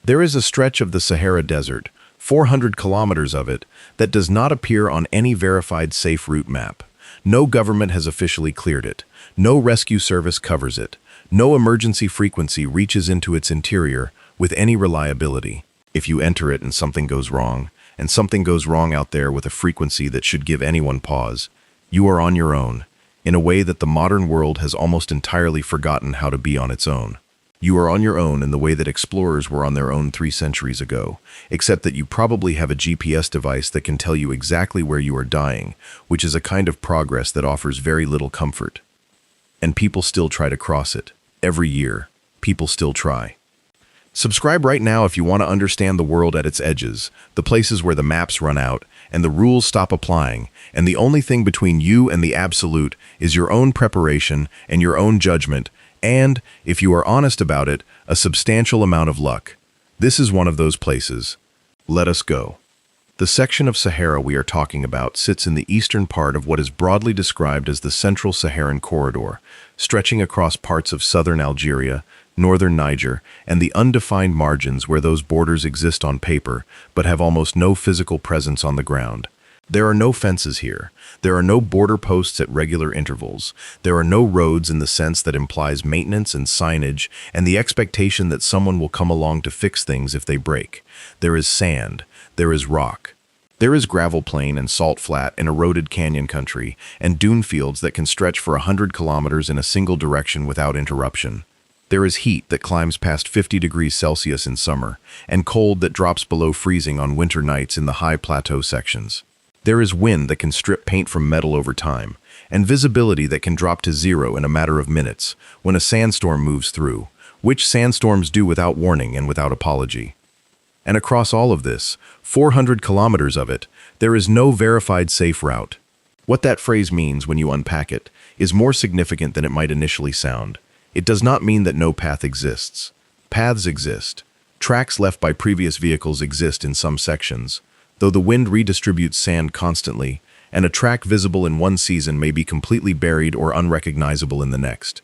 There is a stretch of the Sahara Desert, 400 kilometers of it, that does not appear on any verified safe route map. No government has officially cleared it. No rescue service covers it. No emergency frequency reaches into its interior with any reliability. If you enter it and something goes wrong out there with a frequency that should give anyone pause, you are on your own, in a way that the modern world has almost entirely forgotten how to be on its own. You are on your own in the way that explorers were on their own 3 centuries ago, except that you probably have a GPS device that can tell you exactly where you are dying, which is a kind of progress that offers very little comfort. And people still try to cross it. Every year, people still try. Subscribe right now if you want to understand the world at its edges, the places where the maps run out, and the rules stop applying, and the only thing between you and the absolute is your own preparation and your own judgment, and, if you are honest about it, a substantial amount of luck. This is one of those places. Let us go. The section of Sahara we are talking about sits in the eastern part of what is broadly described as the Central Saharan Corridor, stretching across parts of southern Algeria, northern Niger, and the undefined margins where those borders exist on paper but have almost no physical presence on the ground. There are no fences here. There are no border posts at regular intervals. There are no roads in the sense that implies maintenance and signage and the expectation that someone will come along to fix things if they break. There is sand. There is rock. There is gravel plain and salt flat and eroded canyon country and dune fields that can stretch for 100 kilometers in a single direction without interruption. There is heat that climbs past 50 degrees Celsius in summer and cold that drops below freezing on winter nights in the high plateau sections. There is wind that can strip paint from metal over time, and visibility that can drop to zero in a matter of minutes when a sandstorm moves through, which sandstorms do without warning and without apology. And across all of this, 400 kilometers of it, there is no verified safe route. What that phrase means when you unpack it is more significant than it might initially sound. It does not mean that no path exists. Paths exist. Tracks left by previous vehicles exist in some sections, though the wind redistributes sand constantly, and a track visible in one season may be completely buried or unrecognizable in the next.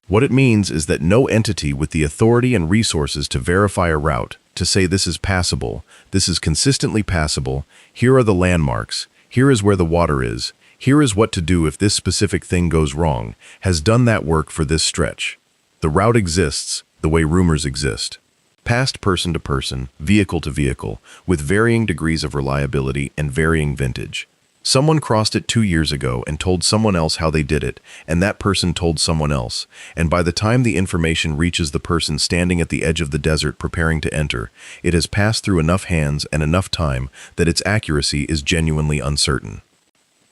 What it means is that no entity with the authority and resources to verify a route, to say this is passable, this is consistently passable, here are the landmarks, here is where the water is, here is what to do if this specific thing goes wrong, has done that work for this stretch. The route exists the way rumors exist. Passed person to person, vehicle to vehicle, with varying degrees of reliability and varying vintage. Someone crossed it 2 years ago and told someone else how they did it, and that person told someone else, and by the time the information reaches the person standing at the edge of the desert preparing to enter, it has passed through enough hands and enough time that its accuracy is genuinely uncertain.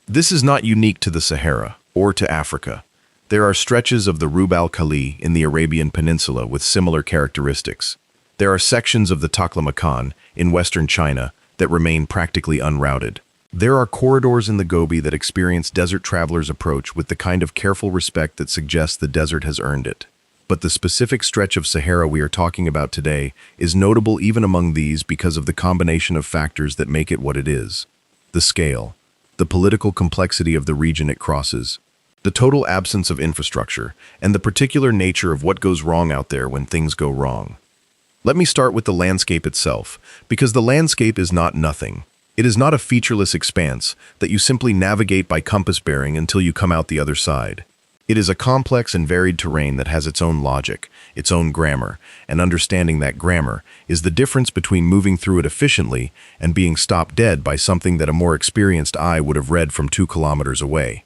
This is not unique to the Sahara or to Africa. There are stretches of the Rub al-Khali in the Arabian Peninsula with similar characteristics. There are sections of the Taklamakan in western China that remain practically unrouted. There are corridors in the Gobi that experience desert travelers' approach with the kind of careful respect that suggests the desert has earned it. But the specific stretch of Sahara we are talking about today is notable even among these because of the combination of factors that make it what it is. The scale, the political complexity of the region it crosses, the total absence of infrastructure, and the particular nature of what goes wrong out there when things go wrong. Let me start with the landscape itself, because the landscape is not nothing. It is not a featureless expanse that you simply navigate by compass bearing until you come out the other side. It is a complex and varied terrain that has its own logic, its own grammar, and understanding that grammar is the difference between moving through it efficiently and being stopped dead by something that a more experienced eye would have read from 2 kilometers away.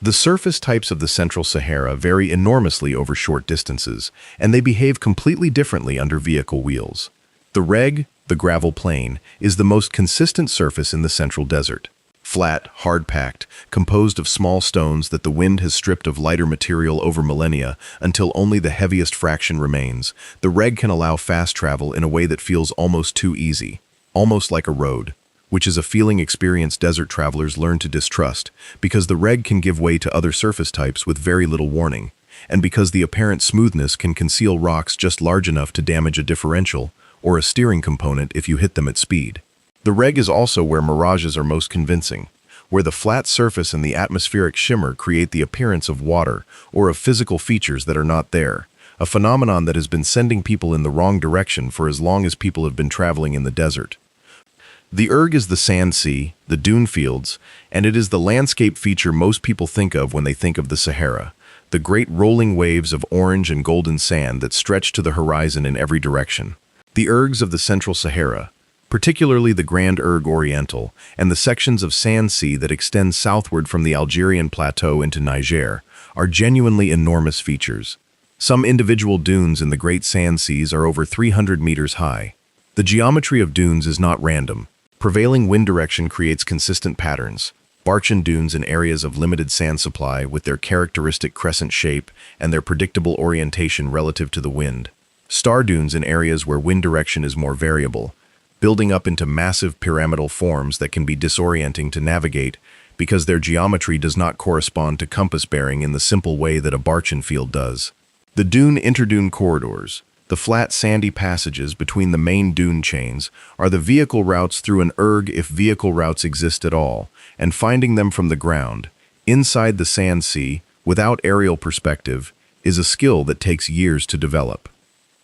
The surface types of the Central Sahara vary enormously over short distances, and they behave completely differently under vehicle wheels. The reg, the gravel plain, is the most consistent surface in the Central Desert. Flat, hard-packed, composed of small stones that the wind has stripped of lighter material over millennia until only the heaviest fraction remains, the reg can allow fast travel in a way that feels almost too easy, almost like a road, which is a feeling experienced desert travelers learn to distrust because the reg can give way to other surface types with very little warning, and because the apparent smoothness can conceal rocks just large enough to damage a differential or a steering component if you hit them at speed. The reg is also where mirages are most convincing, where the flat surface and the atmospheric shimmer create the appearance of water or of physical features that are not there, a phenomenon that has been sending people in the wrong direction for as long as people have been traveling in the desert. The erg is the sand sea, the dune fields, and it is the landscape feature most people think of when they think of the Sahara, the great rolling waves of orange and golden sand that stretch to the horizon in every direction. The ergs of the Central Sahara, particularly the Grand Erg Oriental, and the sections of sand sea that extend southward from the Algerian plateau into Niger, are genuinely enormous features. Some individual dunes in the Great Sand Seas are over 300 meters high. The geometry of dunes is not random. Prevailing wind direction creates consistent patterns. Barchan dunes in areas of limited sand supply with their characteristic crescent shape and their predictable orientation relative to the wind. Star dunes in areas where wind direction is more variable, building up into massive pyramidal forms that can be disorienting to navigate because their geometry does not correspond to compass bearing in the simple way that a Barchan field does. The dune-interdune corridors, the flat sandy passages between the main dune chains, are the vehicle routes through an erg if vehicle routes exist at all, and finding them from the ground, inside the sand sea, without aerial perspective, is a skill that takes years to develop.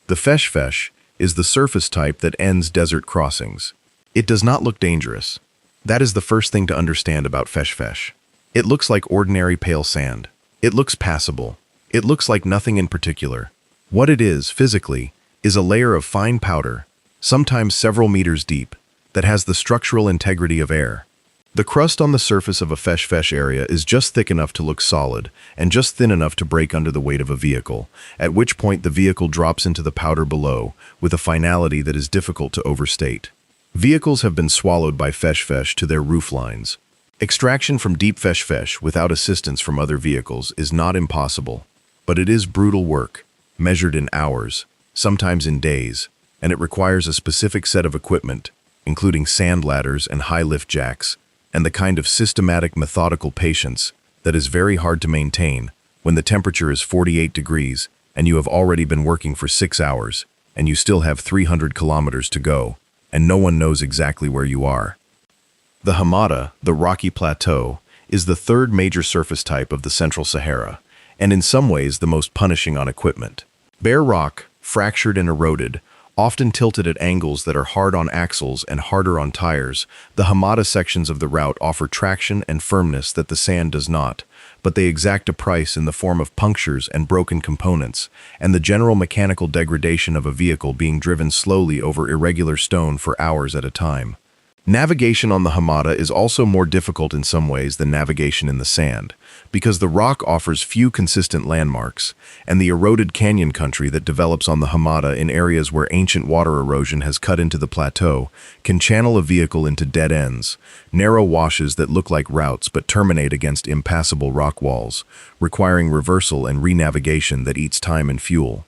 The fesh is the surface type that ends desert crossings. It does not look dangerous. That is the first thing to understand about fesh. It looks like ordinary pale sand. It looks passable. It looks like nothing in particular. What it is, physically, is a layer of fine powder, sometimes several meters deep, that has the structural integrity of air. The crust on the surface of a fesh area is just thick enough to look solid and just thin enough to break under the weight of a vehicle, at which point the vehicle drops into the powder below with a finality that is difficult to overstate. Vehicles have been swallowed by fesh to their roof lines. Extraction from deep fesh without assistance from other vehicles is not impossible, but it is brutal work, measured in hours, sometimes in days, and it requires a specific set of equipment, including sand ladders and high lift jacks, and the kind of systematic, methodical patience that is very hard to maintain when the temperature is 48 degrees and you have already been working for 6 hours and you still have 300 kilometers to go, and no one knows exactly where you are. The Hamada, the rocky plateau, is the third major surface type of the Central Sahara, and in some ways the most punishing on equipment. Bare rock, fractured and eroded, often tilted at angles that are hard on axles and harder on tires, the Hamada sections of the route offer traction and firmness that the sand does not, but they exact a price in the form of punctures and broken components, and the general mechanical degradation of a vehicle being driven slowly over irregular stone for hours at a time. Navigation on the Hamada is also more difficult in some ways than navigation in the sand, because the rock offers few consistent landmarks, and the eroded canyon country that develops on the Hamada in areas where ancient water erosion has cut into the plateau can channel a vehicle into dead ends, narrow washes that look like routes but terminate against impassable rock walls, requiring reversal and re-navigation that eats time and fuel.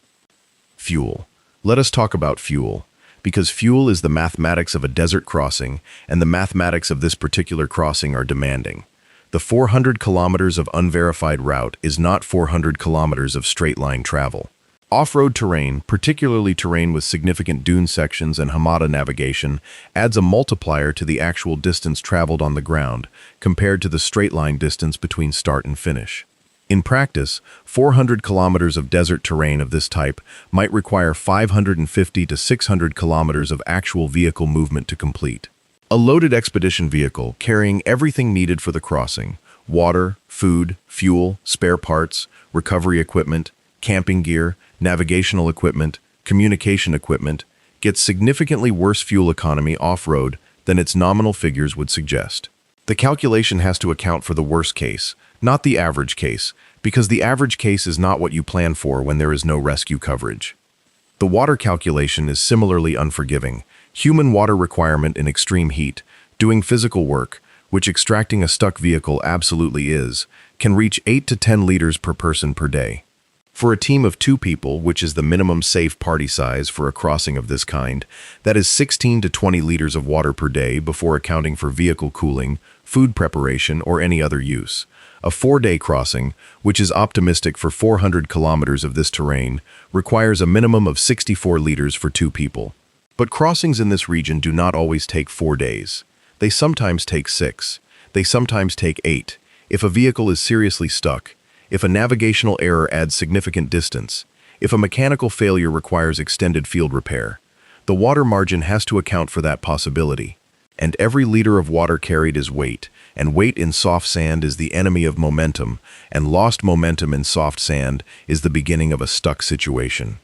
Fuel. Let us talk about fuel. Because fuel is the mathematics of a desert crossing, and the mathematics of this particular crossing are demanding. The 400 kilometers of unverified route is not 400 kilometers of straight-line travel. Off-road terrain, particularly terrain with significant dune sections and Hamada navigation, adds a multiplier to the actual distance traveled on the ground, compared to the straight-line distance between start and finish. In practice, 400 kilometers of desert terrain of this type might require 550 to 600 kilometers of actual vehicle movement to complete. A loaded expedition vehicle carrying everything needed for the crossing – water, food, fuel, spare parts, recovery equipment, camping gear, navigational equipment, communication equipment – gets significantly worse fuel economy off-road than its nominal figures would suggest. The calculation has to account for the worst case, not the average case, because the average case is not what you plan for when there is no rescue coverage. The water calculation is similarly unforgiving. Human water requirement in extreme heat, doing physical work, which extracting a stuck vehicle absolutely is, can reach 8 to 10 liters per person per day. For a team of 2 people, which is the minimum safe party size for a crossing of this kind, that is 16 to 20 liters of water per day before accounting for vehicle cooling, food preparation, or any other use. A 4-day crossing, which is optimistic for 400 kilometers of this terrain, requires a minimum of 64 liters for 2 people. But crossings in this region do not always take 4 days. They sometimes take 6. They sometimes take 8. If a vehicle is seriously stuck, if a navigational error adds significant distance, if a mechanical failure requires extended field repair. The water margin has to account for that possibility. And every liter of water carried is weight, and weight in soft sand is the enemy of momentum, and lost momentum in soft sand is the beginning of a stuck situation.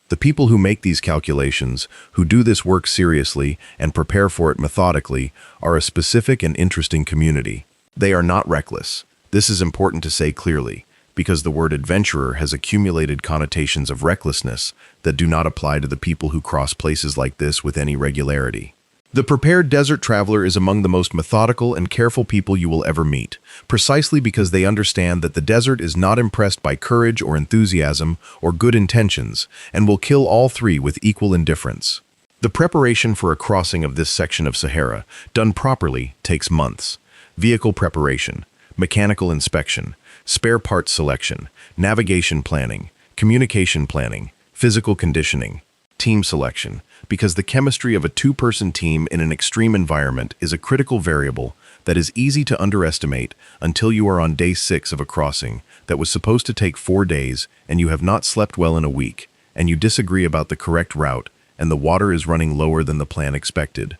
The people who make these calculations, who do this work seriously and prepare for it methodically, are a specific and interesting community. They are not reckless. This is important to say clearly, because the word adventurer has accumulated connotations of recklessness that do not apply to the people who cross places like this with any regularity. The prepared desert traveler is among the most methodical and careful people you will ever meet, precisely because they understand that the desert is not impressed by courage or enthusiasm or good intentions, and will kill all three with equal indifference. The preparation for a crossing of this section of Sahara, done properly, takes months. Vehicle preparation, mechanical inspection, spare parts selection, navigation planning, communication planning, physical conditioning, team selection, because the chemistry of a two-person team in an extreme environment is a critical variable that is easy to underestimate until you are on day 6 of a crossing that was supposed to take 4 days and you have not slept well in a week, and you disagree about the correct route, and the water is running lower than the plan expected.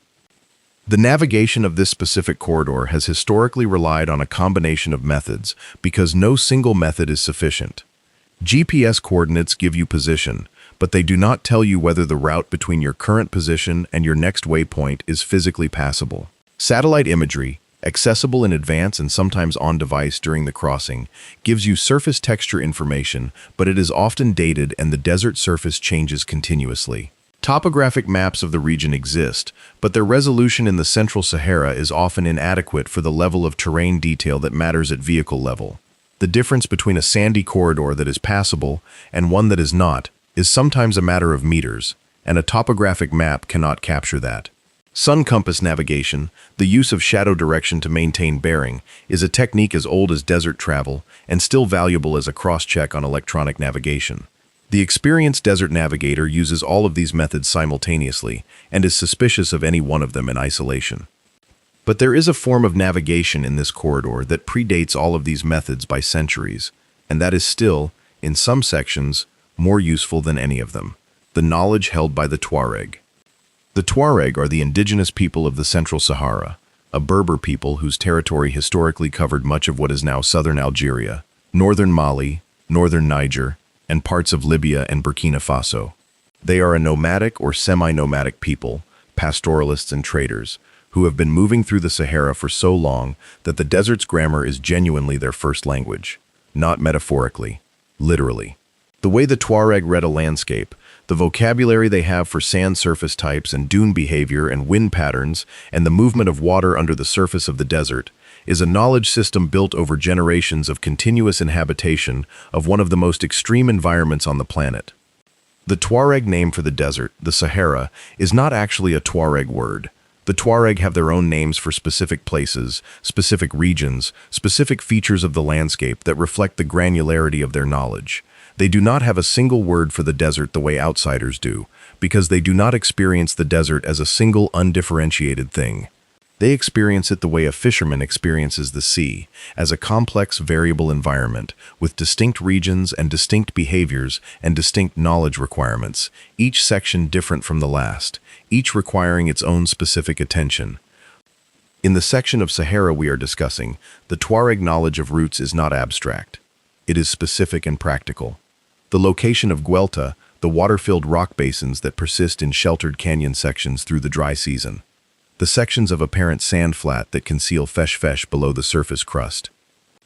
The navigation of this specific corridor has historically relied on a combination of methods because no single method is sufficient. GPS coordinates give you position, but they do not tell you whether the route between your current position and your next waypoint is physically passable. Satellite imagery, accessible in advance and sometimes on-device during the crossing, gives you surface texture information, but it is often dated and the desert surface changes continuously. Topographic maps of the region exist, but their resolution in the Central Sahara is often inadequate for the level of terrain detail that matters at vehicle level. The difference between a sandy corridor that is passable and one that is not is sometimes a matter of meters, and a topographic map cannot capture that. Sun compass navigation, the use of shadow direction to maintain bearing, is a technique as old as desert travel and still valuable as a cross-check on electronic navigation. The experienced desert navigator uses all of these methods simultaneously and is suspicious of any one of them in isolation. But there is a form of navigation in this corridor that predates all of these methods by centuries, and that is still, in some sections, more useful than any of them: the knowledge held by the Tuareg. The Tuareg are the indigenous people of the Central Sahara, a Berber people whose territory historically covered much of what is now southern Algeria, northern Mali, northern Niger, and parts of Libya and Burkina Faso. They are a nomadic or semi-nomadic people, pastoralists and traders, who have been moving through the Sahara for so long that the desert's grammar is genuinely their first language, not metaphorically, literally. The way the Tuareg read a landscape, the vocabulary they have for sand surface types and dune behavior and wind patterns and the movement of water under the surface of the desert, is a knowledge system built over generations of continuous inhabitation of one of the most extreme environments on the planet. The Tuareg name for the desert, the Sahara, is not actually a Tuareg word. The Tuareg have their own names for specific places, specific regions, specific features of the landscape that reflect the granularity of their knowledge. They do not have a single word for the desert the way outsiders do, because they do not experience the desert as a single undifferentiated thing. They experience it the way a fisherman experiences the sea, as a complex, variable environment, with distinct regions and distinct behaviors and distinct knowledge requirements, each section different from the last, each requiring its own specific attention. In the section of Sahara we are discussing, the Tuareg knowledge of routes is not abstract. It is specific and practical. The location of Guelta, the water-filled rock basins that persist in sheltered canyon sections through the dry season. The sections of apparent sand flat that conceal fesh below the surface crust.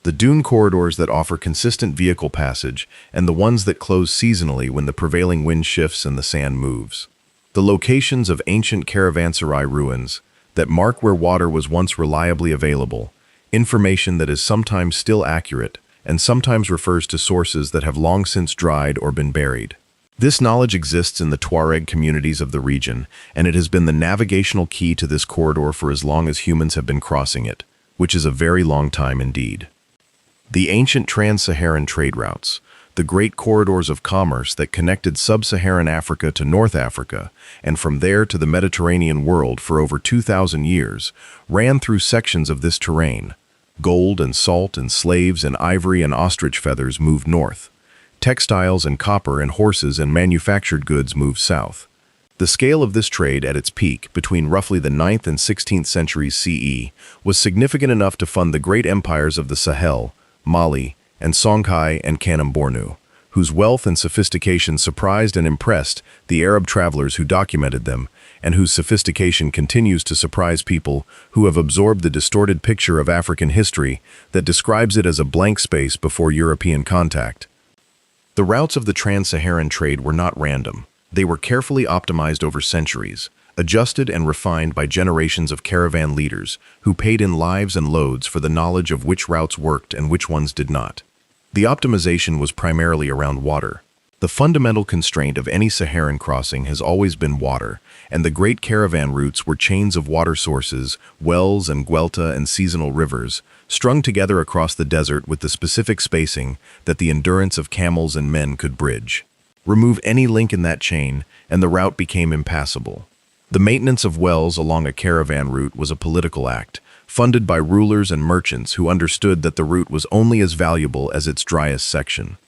The dune corridors that offer consistent vehicle passage, and the ones that close seasonally when the prevailing wind shifts and the sand moves. The locations of ancient caravanserai ruins that mark where water was once reliably available, information that is sometimes still accurate and sometimes refers to sources that have long since dried or been buried. This knowledge exists in the Tuareg communities of the region, and it has been the navigational key to this corridor for as long as humans have been crossing it, which is a very long time indeed. The ancient trans-Saharan trade routes, the great corridors of commerce that connected sub-Saharan Africa to North Africa, and from there to the Mediterranean world for over 2,000 years, ran through sections of this terrain. Gold and salt and slaves and ivory and ostrich feathers moved north. Textiles and copper and horses and manufactured goods moved south. The scale of this trade at its peak, between roughly the 9th and 16th centuries CE, was significant enough to fund the great empires of the Sahel, Mali, and Songhai and Kanem-Bornu, whose wealth and sophistication surprised and impressed the Arab travelers who documented them, and whose sophistication continues to surprise people who have absorbed the distorted picture of African history that describes it as a blank space before European contact. The routes of the trans-Saharan trade were not random. They were carefully optimized over centuries, adjusted and refined by generations of caravan leaders who paid in lives and loads for the knowledge of which routes worked and which ones did not. The optimization was primarily around water. The fundamental constraint of any Saharan crossing has always been water, and the great caravan routes were chains of water sources, wells and guelta and seasonal rivers, strung together across the desert with the specific spacing that the endurance of camels and men could bridge. Remove any link in that chain, and the route became impassable. The maintenance of wells along a caravan route was a political act, funded by rulers and merchants who understood that the route was only as valuable as its driest section.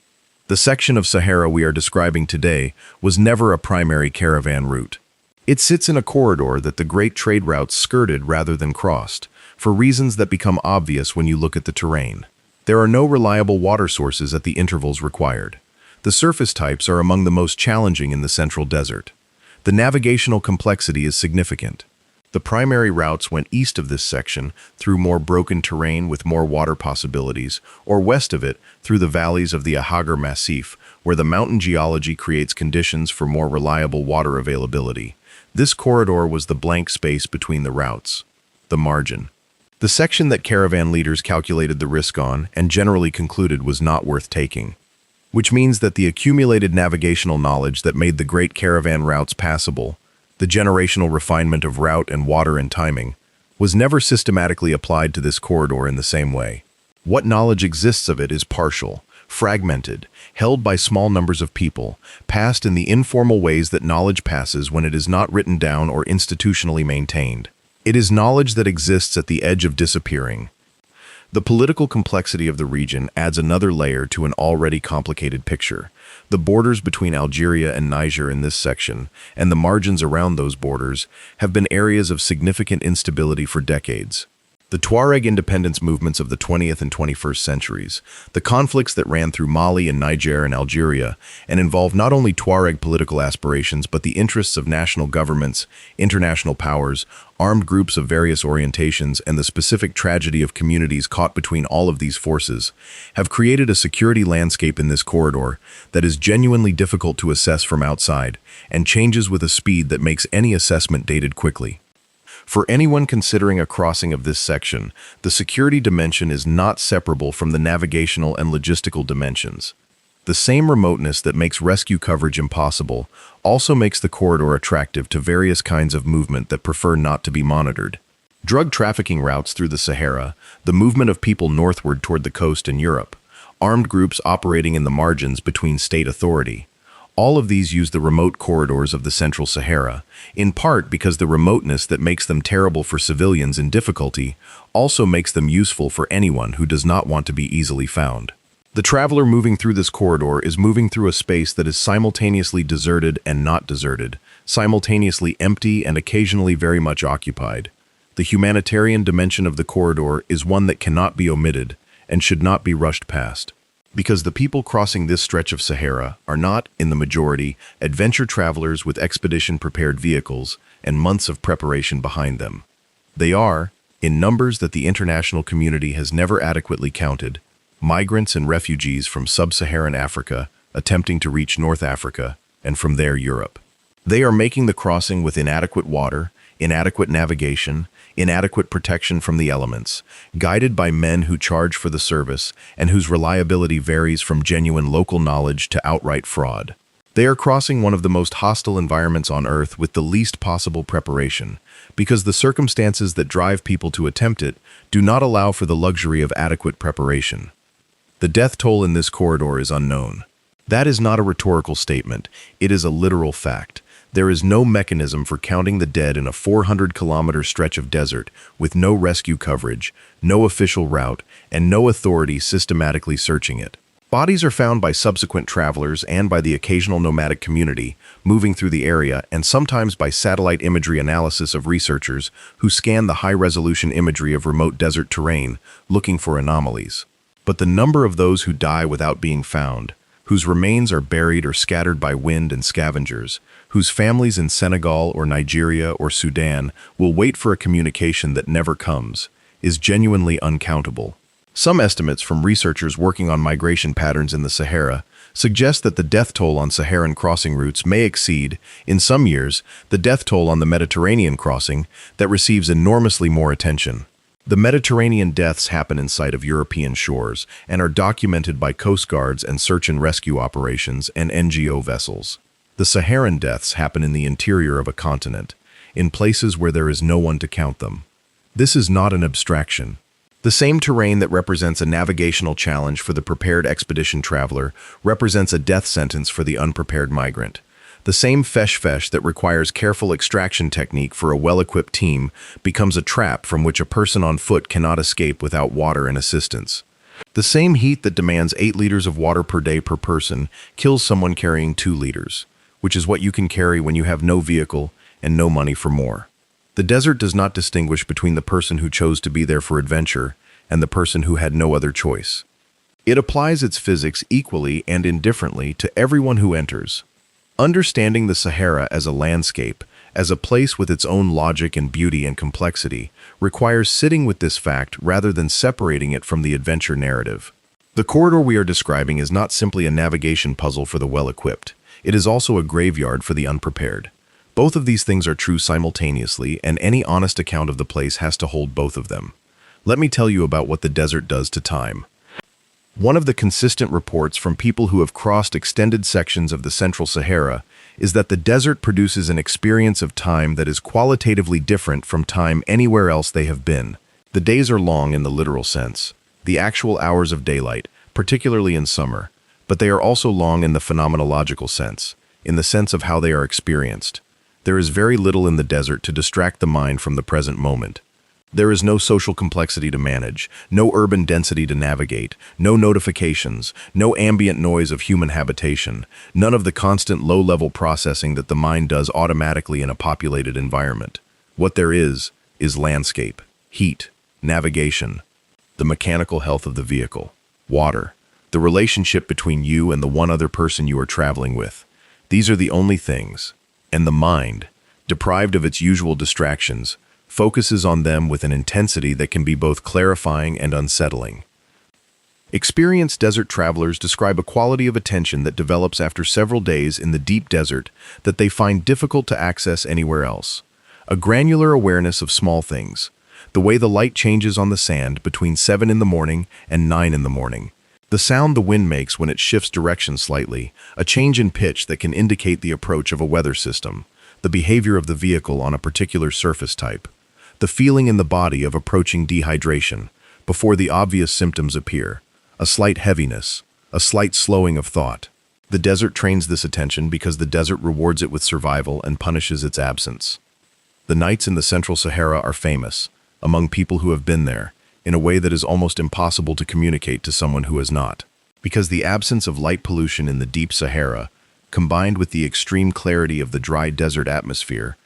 The section of Sahara we are describing today was never a primary caravan route. It sits in a corridor that the great trade routes skirted rather than crossed, for reasons that become obvious when you look at the terrain. There are no reliable water sources at the intervals required. The surface types are among the most challenging in the central desert. The navigational complexity is significant. The primary routes went east of this section through more broken terrain with more water possibilities, or west of it through the valleys of the Ahagar Massif, where the mountain geology creates conditions for more reliable water availability. This corridor was the blank space between the routes, the margin. The section that caravan leaders calculated the risk on and generally concluded was not worth taking, which means that the accumulated navigational knowledge that made the great caravan routes passable, the generational refinement of route and water and timing, was never systematically applied to this corridor in the same way. What knowledge exists of it is partial, fragmented, held by small numbers of people, passed in the informal ways that knowledge passes when it is not written down or institutionally maintained. It is knowledge that exists at the edge of disappearing. The political complexity of the region adds another layer to an already complicated picture. The borders between Algeria and Niger in this section, and the margins around those borders, have been areas of significant instability for decades. The Tuareg independence movements of the 20th and 21st centuries, the conflicts that ran through Mali and Niger and Algeria, and involved not only Tuareg political aspirations but the interests of national governments, international powers, armed groups of various orientations, and the specific tragedy of communities caught between all of these forces, have created a security landscape in this corridor that is genuinely difficult to assess from outside, and changes with a speed that makes any assessment dated quickly. For anyone considering a crossing of this section, the security dimension is not separable from the navigational and logistical dimensions. The same remoteness that makes rescue coverage impossible also makes the corridor attractive to various kinds of movement that prefer not to be monitored. Drug trafficking routes through the Sahara, the movement of people northward toward the coast in Europe, armed groups operating in the margins between state authority. All of these use the remote corridors of the Central Sahara, in part because the remoteness that makes them terrible for civilians in difficulty also makes them useful for anyone who does not want to be easily found. The traveler moving through this corridor is moving through a space that is simultaneously deserted and not deserted, simultaneously empty and occasionally very much occupied. The humanitarian dimension of the corridor is one that cannot be omitted and should not be rushed past. Because the people crossing this stretch of Sahara are not, in the majority, adventure travelers with expedition-prepared vehicles and months of preparation behind them. They are, in numbers that the international community has never adequately counted, migrants and refugees from sub-Saharan Africa attempting to reach North Africa and from there Europe. They are making the crossing with inadequate water, inadequate navigation, inadequate protection from the elements, guided by men who charge for the service and whose reliability varies from genuine local knowledge to outright fraud. They are crossing one of the most hostile environments on Earth with the least possible preparation, because the circumstances that drive people to attempt it do not allow for the luxury of adequate preparation. The death toll in this corridor is unknown. That is not a rhetorical statement, it is a literal fact. There is no mechanism for counting the dead in a 400-kilometer stretch of desert with no rescue coverage, no official route, and no authority systematically searching it. Bodies are found by subsequent travelers and by the occasional nomadic community moving through the area, and sometimes by satellite imagery analysis of researchers who scan the high-resolution imagery of remote desert terrain looking for anomalies. But the number of those who die without being found, whose remains are buried or scattered by wind and scavengers, whose families in Senegal or Nigeria or Sudan will wait for a communication that never comes, is genuinely uncountable. Some estimates from researchers working on migration patterns in the Sahara suggest that the death toll on Saharan crossing routes may exceed, in some years, the death toll on the Mediterranean crossing that receives enormously more attention. The Mediterranean deaths happen in sight of European shores and are documented by coast guards and search and rescue operations and NGO vessels. The Saharan deaths happen in the interior of a continent, in places where there is no one to count them. This is not an abstraction. The same terrain that represents a navigational challenge for the prepared expedition traveler represents a death sentence for the unprepared migrant. The same fesh that requires careful extraction technique for a well-equipped team becomes a trap from which a person on foot cannot escape without water and assistance. The same heat that demands 8 liters of water per day per person kills someone carrying 2 liters, which is what you can carry when you have no vehicle and no money for more. The desert does not distinguish between the person who chose to be there for adventure and the person who had no other choice. It applies its physics equally and indifferently to everyone who enters. Understanding the Sahara as a landscape, as a place with its own logic and beauty and complexity, requires sitting with this fact rather than separating it from the adventure narrative. The corridor we are describing is not simply a navigation puzzle for the well-equipped. It is also a graveyard for the unprepared. Both of these things are true simultaneously, and any honest account of the place has to hold both of them. Let me tell you about what the desert does to time. One of the consistent reports from people who have crossed extended sections of the Central Sahara is that the desert produces an experience of time that is qualitatively different from time anywhere else they have been. The days are long in the literal sense, the actual hours of daylight, particularly in summer, but they are also long in the phenomenological sense, in the sense of how they are experienced. There is very little in the desert to distract the mind from the present moment. There is no social complexity to manage, no urban density to navigate, no notifications, no ambient noise of human habitation, none of the constant low-level processing that the mind does automatically in a populated environment. What there is landscape, heat, navigation, the mechanical health of the vehicle, water, the relationship between you and the one other person you are traveling with. These are the only things. And the mind, deprived of its usual distractions, focuses on them with an intensity that can be both clarifying and unsettling. Experienced desert travelers describe a quality of attention that develops after several days in the deep desert that they find difficult to access anywhere else. A granular awareness of small things, the way the light changes on the sand between 7 in the morning and 9 in the morning, the sound the wind makes when it shifts direction slightly, a change in pitch that can indicate the approach of a weather system, the behavior of the vehicle on a particular surface type, the feeling in the body of approaching dehydration before the obvious symptoms appear, a slight heaviness, a slight slowing of thought. The desert trains this attention because the desert rewards it with survival and punishes its absence. The nights in the Central Sahara are famous, among people who have been there, in a way that is almost impossible to communicate to someone who has not. Because the absence of light pollution in the deep Sahara, combined with the extreme clarity of the dry desert atmosphere,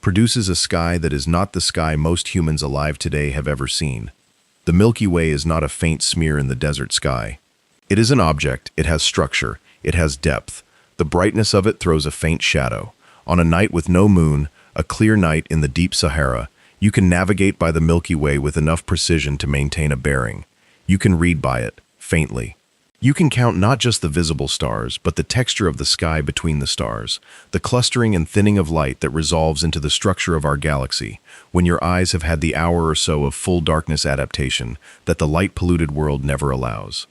produces a sky that is not the sky most humans alive today have ever seen. The Milky Way is not a faint smear in the desert sky. It is an object, it has structure, it has depth. The brightness of it throws a faint shadow. On a night with no moon, a clear night in the deep Sahara, you can navigate by the Milky Way with enough precision to maintain a bearing. You can read by it, faintly. You can count not just the visible stars, but the texture of the sky between the stars, the clustering and thinning of light that resolves into the structure of our galaxy, when your eyes have had the hour or so of full darkness adaptation that the light-polluted world never allows.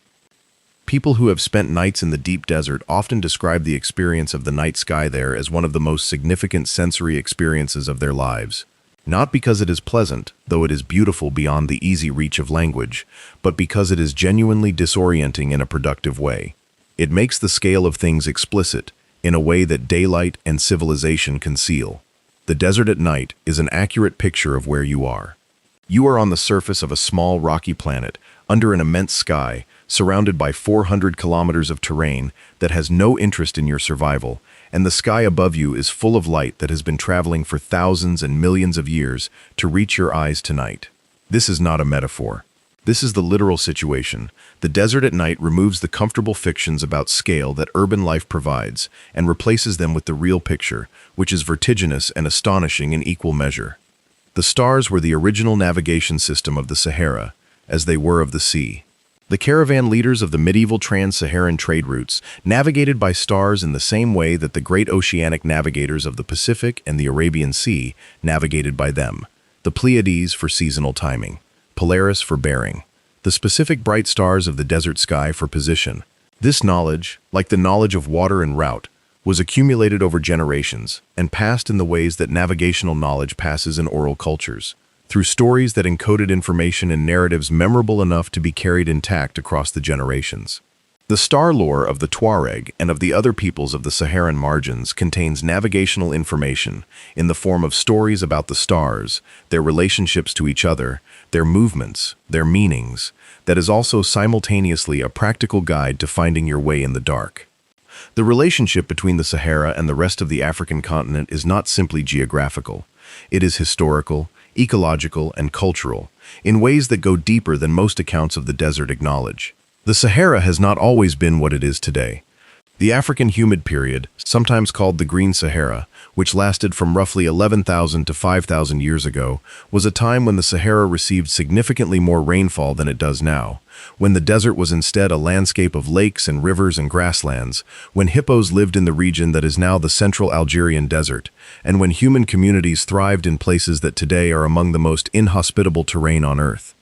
People who have spent nights in the deep desert often describe the experience of the night sky there as one of the most significant sensory experiences of their lives. Not because it is pleasant, though it is beautiful beyond the easy reach of language, but because it is genuinely disorienting in a productive way. It makes the scale of things explicit, in a way that daylight and civilization conceal. The desert at night is an accurate picture of where you are. You are on the surface of a small rocky planet, under an immense sky, surrounded by 400 kilometers of terrain that has no interest in your survival, and the sky above you is full of light that has been traveling for thousands and millions of years to reach your eyes tonight. This is not a metaphor. This is the literal situation. The desert at night removes the comfortable fictions about scale that urban life provides and replaces them with the real picture, which is vertiginous and astonishing in equal measure. The stars were the original navigation system of the Sahara, as they were of the sea. The caravan leaders of the medieval trans-Saharan trade routes navigated by stars in the same way that the great oceanic navigators of the Pacific and the Arabian Sea navigated by them. The Pleiades for seasonal timing, Polaris for bearing, the specific bright stars of the desert sky for position. This knowledge, like the knowledge of water and route, was accumulated over generations and passed in the ways that navigational knowledge passes in oral cultures, through stories that encoded information in narratives memorable enough to be carried intact across the generations. The star lore of the Tuareg and of the other peoples of the Saharan margins contains navigational information in the form of stories about the stars, their relationships to each other, their movements, their meanings, that is also simultaneously a practical guide to finding your way in the dark. The relationship between the Sahara and the rest of the African continent is not simply geographical. It is historical, ecological, and cultural, in ways that go deeper than most accounts of the desert acknowledge. The Sahara has not always been what it is today. The African humid period, sometimes called the Green Sahara, which lasted from roughly 11,000 to 5,000 years ago, was a time when the Sahara received significantly more rainfall than it does now, when the desert was instead a landscape of lakes and rivers and grasslands, when hippos lived in the region that is now the central Algerian desert, and when human communities thrived in places that today are among the most inhospitable terrain on Earth.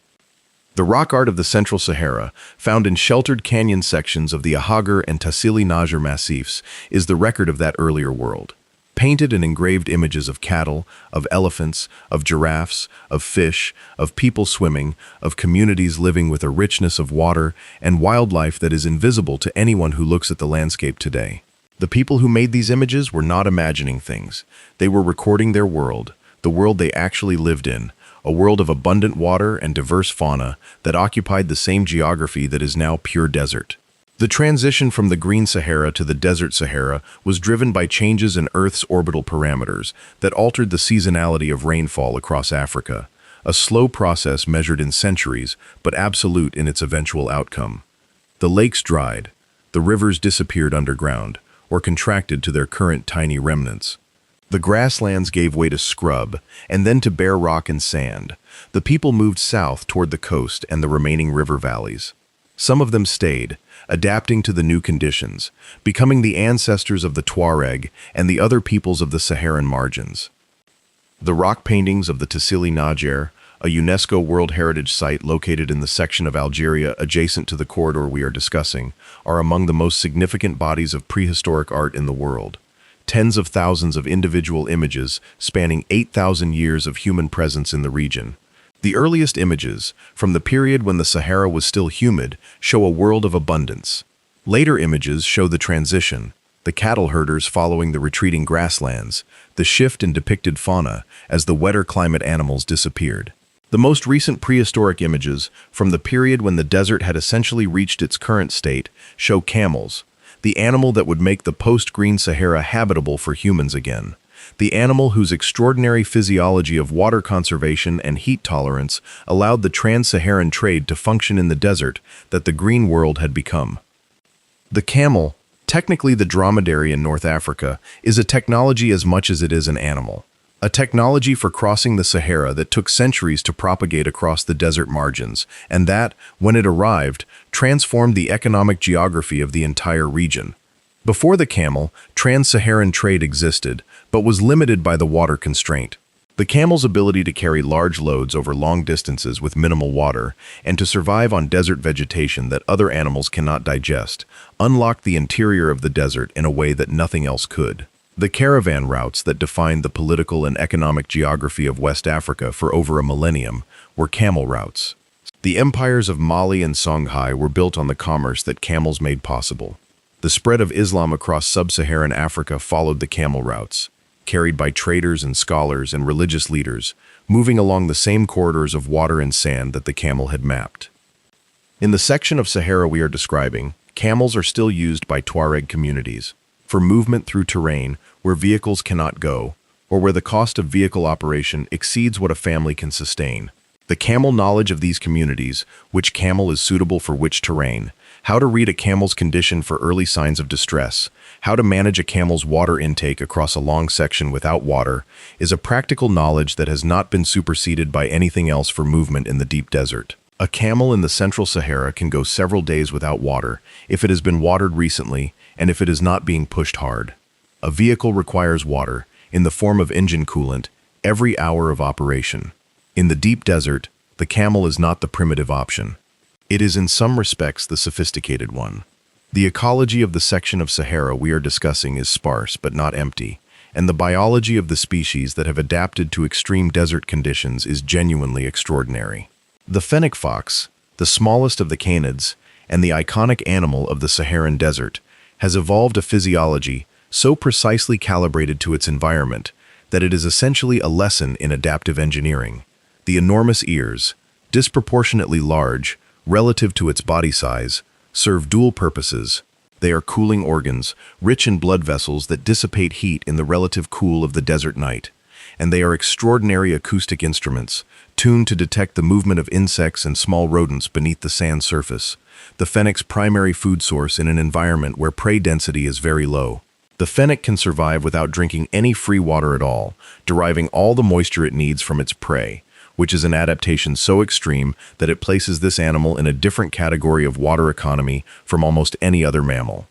The rock art of the Central Sahara, found in sheltered canyon sections of the Ahagar and Tassili Najjar massifs, is the record of that earlier world. Painted and engraved images of cattle, of elephants, of giraffes, of fish, of people swimming, of communities living with a richness of water and wildlife that is invisible to anyone who looks at the landscape today. The people who made these images were not imagining things. They were recording their world, the world they actually lived in, a world of abundant water and diverse fauna that occupied the same geography that is now pure desert. The transition from the Green Sahara to the Desert Sahara was driven by changes in Earth's orbital parameters that altered the seasonality of rainfall across Africa, a slow process measured in centuries but absolute in its eventual outcome. The lakes dried, the rivers disappeared underground, or contracted to their current tiny remnants. The grasslands gave way to scrub, and then to bare rock and sand. The people moved south toward the coast and the remaining river valleys. Some of them stayed, adapting to the new conditions, becoming the ancestors of the Tuareg and the other peoples of the Saharan margins. The rock paintings of the Tassili Najjar, a UNESCO World Heritage Site located in the section of Algeria adjacent to the corridor we are discussing, are among the most significant bodies of prehistoric art in the world. Tens of thousands of individual images spanning 8,000 years of human presence in the region. The earliest images, from the period when the Sahara was still humid, show a world of abundance. Later images show the transition, the cattle herders following the retreating grasslands, the shift in depicted fauna as the wetter climate animals disappeared. The most recent prehistoric images, from the period when the desert had essentially reached its current state, show camels, the animal that would make the post-Green Sahara habitable for humans again. The animal whose extraordinary physiology of water conservation and heat tolerance allowed the trans-Saharan trade to function in the desert that the green world had become. The camel, technically the dromedary in North Africa, is a technology as much as it is an animal. A technology for crossing the Sahara that took centuries to propagate across the desert margins, and that, when it arrived, transformed the economic geography of the entire region. Before the camel, trans-Saharan trade existed, but was limited by the water constraint. The camel's ability to carry large loads over long distances with minimal water, and to survive on desert vegetation that other animals cannot digest, unlocked the interior of the desert in a way that nothing else could. The caravan routes that defined the political and economic geography of West Africa for over a millennium were camel routes. The empires of Mali and Songhai were built on the commerce that camels made possible. The spread of Islam across sub-Saharan Africa followed the camel routes, carried by traders and scholars and religious leaders, moving along the same corridors of water and sand that the camel had mapped. In the section of Sahara we are describing, camels are still used by Tuareg communities for movement through terrain where vehicles cannot go, or where the cost of vehicle operation exceeds what a family can sustain. The camel knowledge of these communities, which camel is suitable for which terrain, how to read a camel's condition for early signs of distress, how to manage a camel's water intake across a long section without water, is a practical knowledge that has not been superseded by anything else for movement in the deep desert. A camel in the central Sahara can go several days without water if it has been watered recently and if it is not being pushed hard. A vehicle requires water, in the form of engine coolant, every hour of operation. In the deep desert, the camel is not the primitive option. It is in some respects the sophisticated one. The ecology of the section of Sahara we are discussing is sparse but not empty, and the biology of the species that have adapted to extreme desert conditions is genuinely extraordinary. The fennec fox, the smallest of the canids, and the iconic animal of the Saharan desert, has evolved a physiology so precisely calibrated to its environment that it is essentially a lesson in adaptive engineering. The enormous ears, disproportionately large relative to its body size, serve dual purposes. They are cooling organs, rich in blood vessels that dissipate heat in the relative cool of the desert night. And they are extraordinary acoustic instruments, tuned to detect the movement of insects and small rodents beneath the sand surface, the fennec's primary food source in an environment where prey density is very low. The fennec can survive without drinking any free water at all, deriving all the moisture it needs from its prey, which is an adaptation so extreme that it places this animal in a different category of water economy from almost any other mammal.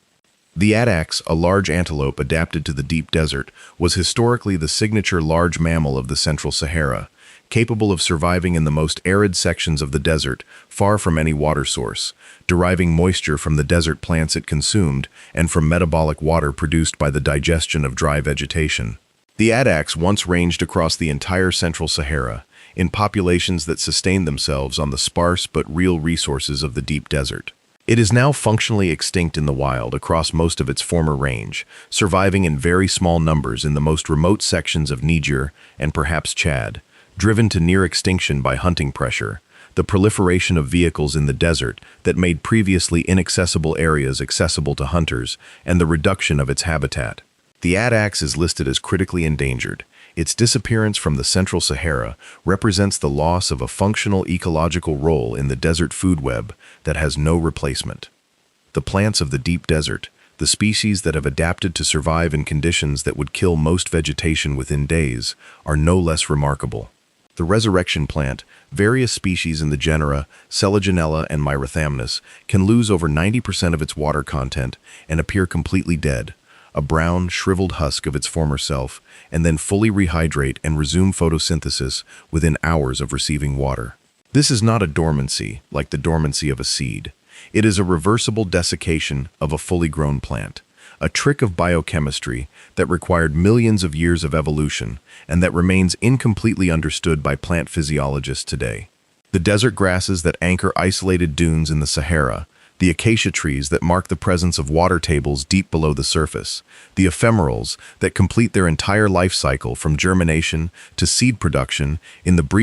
The addax, a large antelope adapted to the deep desert, was historically the signature large mammal of the central Sahara, capable of surviving in the most arid sections of the desert, far from any water source, deriving moisture from the desert plants it consumed and from metabolic water produced by the digestion of dry vegetation. The addax once ranged across the entire central Sahara, in populations that sustained themselves on the sparse but real resources of the deep desert. It is now functionally extinct in the wild across most of its former range, surviving in very small numbers in the most remote sections of Niger and perhaps Chad, driven to near extinction by hunting pressure, the proliferation of vehicles in the desert that made previously inaccessible areas accessible to hunters, and the reduction of its habitat. The addax is listed as critically endangered. Its disappearance from the central Sahara represents the loss of a functional ecological role in the desert food web that has no replacement. The plants of the deep desert, the species that have adapted to survive in conditions that would kill most vegetation within days, are no less remarkable. The resurrection plant, various species in the genera Selaginella and Myrothamnus, can lose over 90% of its water content and appear completely dead, a brown, shriveled husk of its former self, and then fully rehydrate and resume photosynthesis within hours of receiving water. This is not a dormancy, like the dormancy of a seed. It is a reversible desiccation of a fully grown plant, a trick of biochemistry that required millions of years of evolution and that remains incompletely understood by plant physiologists today. The desert grasses that anchor isolated dunes in the Sahara, the acacia trees that mark the presence of water tables deep below the surface, the ephemerals that complete their entire life cycle from germination to seed production in the brief